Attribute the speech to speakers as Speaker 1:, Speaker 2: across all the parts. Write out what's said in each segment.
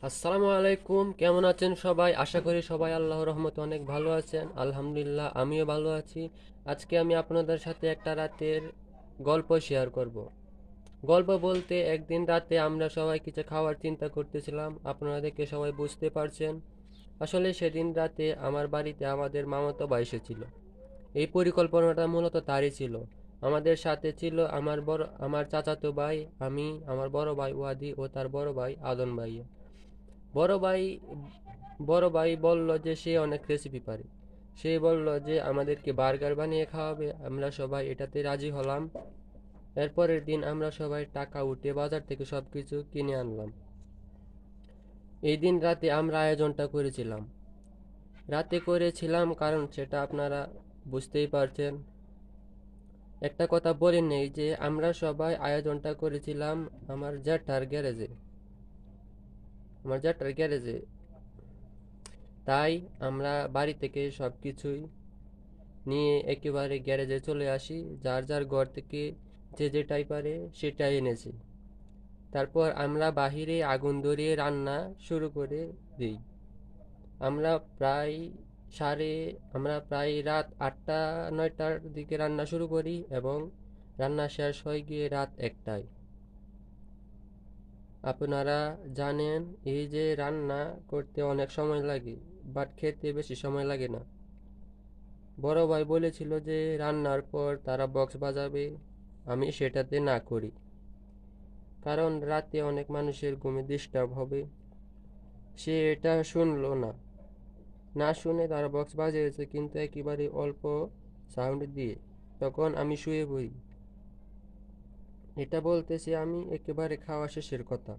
Speaker 1: আসসালামু আলাইকুম, কেমন আছেন সবাই? আশা করি সবাই আল্লাহর রহমতে অনেক ভালো আছেন। আলহামদুলিল্লাহ, আমিও ভালো আছি। আজকে আমি আপনাদের সাথে একটা রাতের গল্প শেয়ার করব। গল্প বলতে, একদিন রাতে আমরা সবাই কিছু খাওয়ার চিন্তা করতেছিলাম। আপনারা দেখে সবাই বুঝতে পারছেন। আসলে সেদিন রাতে আমার বাড়িতে আমাদের মামাতো ভাই এসেছিল। এই পরিকল্পনাটা মূলত তারই ছিল। আমাদের সাথে ছিল আমার চাচাতো ভাই, আমি, আমার বড় ভাই ওয়াদি ও তার বড় ভাই আদন ভাই। বড় ভাই বড় ভাই বলল যে সে অনেক রেসিপি পারে। সে বলল যে আমাদেরকে বার্গার বানিয়ে খাওয়াবে। আমরা সবাই এটাতে রাজি হলাম। এরপরের দিন আমরা সবাই টাকা উঠে বাজার থেকে সবকিছু কিনে আনলাম। এই দিন রাতে আমরা আয়োজনটা করেছিলাম কারণ সেটা আপনারা বুঝতেই পারছেন। একটা কথা বলে নেই যে আমরা সবাই আয়োজনটা করেছিলাম আমার জ্যাঠার গ্যারেজে আমার জ্যাঠার গ্যারেজে তাই আমরা বাড়ি থেকে সবকিছুই নিয়ে একেবারে গ্যারেজে চলে আসি। যার যার ঘর থেকে যে যেটাই পারে সেটাই এনেছি। তারপর আমরা বাহিরে আগুন ধরিয়ে রান্না শুরু করে দিই। আমরা প্রায় সাড়ে আমরা প্রায় রাত 8টা 9টার দিকে রান্না শুরু করি এবং রান্না শেষ হয়ে গিয়ে রাত 1টায়। আপনারা জানেন, এই যে রান্না করতে অনেক সময় লাগে, বাট খেতে বেশি সময় লাগে না। বড় ভাই বলেছিল যে রান্নার পর তারা বক্স বাজাবে। আমি সেটাতে না করি, কারণ রাতে অনেক মানুষের ঘুমে ডিস্টার্ব হবে। সে এটা শুনলো না। না শুনে তারা বক্স বাজিয়েছে, কিন্তু একেবারে অল্প সাউন্ড দিয়ে। তখন আমি শুয়ে পড়ি। এটা বলতেছি আমি একেবারে খাওয়া শেষের কথা।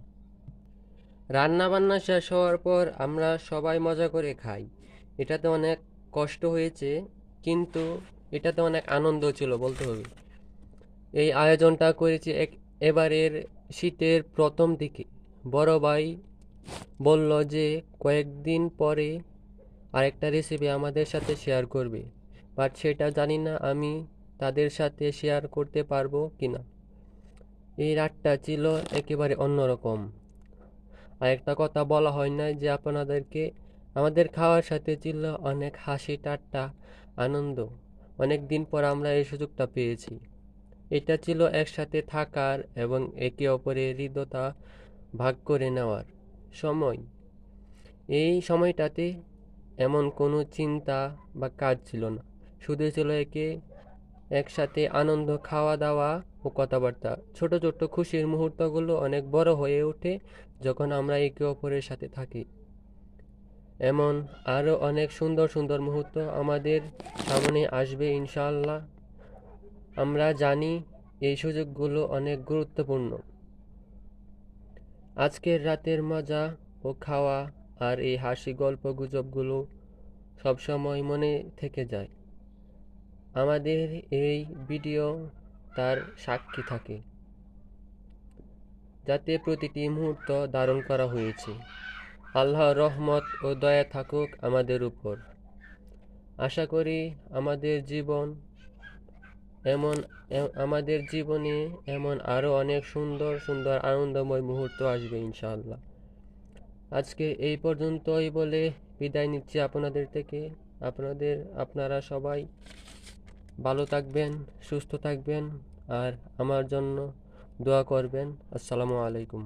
Speaker 1: রান্না বান্না শেষ হওয়ার পর আমরা সবাই মজা করে খাই। এটাতে অনেক কষ্ট হয়েছে, কিন্তু এটাতে অনেক আনন্দ ছিল বলতে হবে। এই আয়োজনটা করেছি এবারের শীতের প্রথম দিকে। বড় ভাই বলল যে কয়েকদিন পরে আরেকটা রেসিপি আমাদের সাথে শেয়ার করবে, বাট সেটা জানি না আমি তাদের সাথে শেয়ার করতে পারবো কিনা। এই রাতটা ছিল একেবারে অন্যরকম। আরেকটা কথা বলা হয় না যে আপনাদেরকে, আমাদের খাওয়ার সাথে ছিল অনেক হাসি ঠাট্টা, আনন্দ। অনেক দিন পর আমরা এই সুযোগটা পেয়েছি। এটা ছিল একসাথে থাকার এবং একে অপরের হৃদ্যতা ভাগ করে নেওয়ার সময়। এই সময়টাতে এমন কোনো চিন্তা বা কাজ ছিল না। শুধু ছিল একসাথে আনন্দ, খাওয়া দাওয়া ও কথাবার্তা। ছোট ছোট খুশির মুহূর্তগুলো অনেক বড় হয়ে ওঠে যখন আমরা একে অপরের সাথে থাকি। এমন আরও অনেক সুন্দর সুন্দর মুহূর্ত আমাদের সামনে আসবে ইনশাআল্লাহ। আমরা জানি এই সুযোগগুলো অনেক গুরুত্বপূর্ণ। আজকের রাতের মজা ও খাওয়া আর এই হাসি গল্প গুজবগুলো সবসময় মনে থেকে যায়। আমাদের এই ভিডিও তার সাক্ষী থাকে, যাতে প্রতিটি মুহূর্ত ধারণ করা হয়েছে। আল্লাহর রহমত ও দয়া থাকুক আমাদের উপর। আশা করি আমাদের জীবন এমন আমাদের জীবনে এমন আরও অনেক সুন্দর সুন্দর আনন্দময় মুহূর্ত আসবে ইনশাআল্লাহ। আজকে এই পর্যন্তই বলে বিদায় নিচ্ছি আপনাদের থেকে। আপনারা সবাই ভালো থাকবেন, সুস্থ থাকবেন, আর আমার জন্য দোয়া করবেন। আসসালামু আলাইকুম।